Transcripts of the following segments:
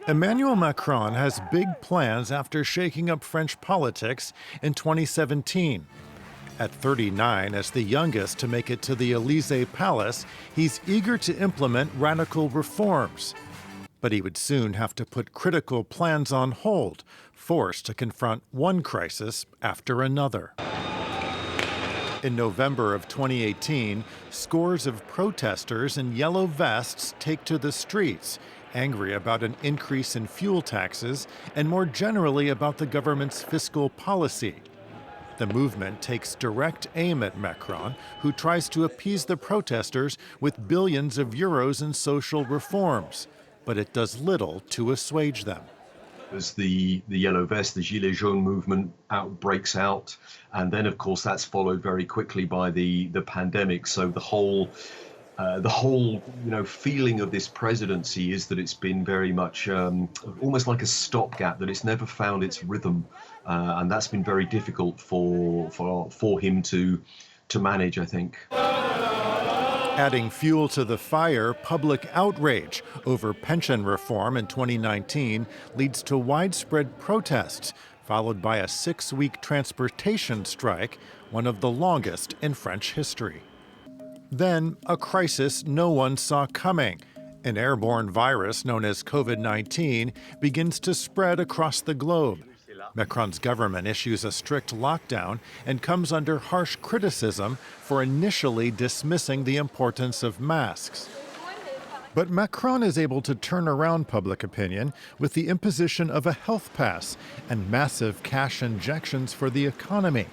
Emmanuel Macron has big plans after shaking up French politics in 2017. At 39, as the youngest to make it to the Élysée Palace, he's eager to implement radical reforms. But he would soon have to put critical plans on hold, forced to confront one crisis after another. In November of 2018, scores of protesters in yellow vests take to the streets, angry about an increase in fuel taxes and more generally about the government's fiscal policy. The movement takes direct aim at Macron, who tries to appease the protesters with billions of euros in social reforms, but it does little to assuage them. As the yellow vest, the gilets jaunes movement breaks out, and then of course that's followed very quickly by the pandemic. So the whole feeling of this presidency is that it's been very much almost like a stopgap, that it's never found its rhythm, and that's been very difficult for him to manage, I think. Adding fuel to the fire, public outrage over pension reform in 2019 leads to widespread protests, followed by a 6-week transportation strike, one of the longest in French history. Then, a crisis no one saw coming. An airborne virus known as Covid-19 begins to spread across the globe. Macron's government issues a strict lockdown and comes under harsh criticism for initially dismissing the importance of masks. But Macron is able to turn around public opinion with the imposition of a health pass and massive cash injections for the economy.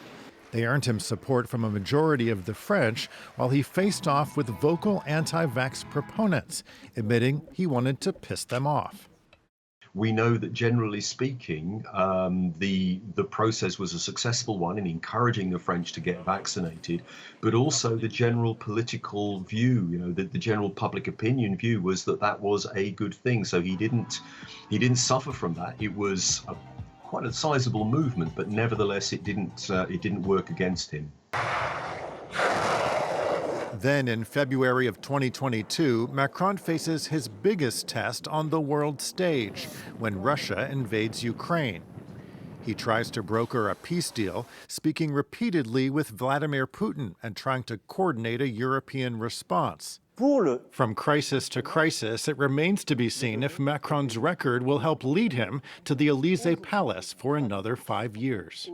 They earned him support from a majority of the French while he faced off with vocal anti-vax proponents, admitting he wanted to piss them off. We know that generally speaking, the process was a successful one in encouraging the French to get vaccinated, but also the general political view, the general public opinion view was that that was a good thing. So he didn't suffer from that. It was quite a sizable movement, but nevertheless, it didn't work against him. Then in February of 2022, Macron faces his biggest test on the world stage when Russia invades Ukraine. He tries to broker a peace deal, speaking repeatedly with Vladimir Putin and trying to coordinate a European response. From crisis to crisis, it remains to be seen if Macron's record will help lead him to the Élysée Palace for another 5 years.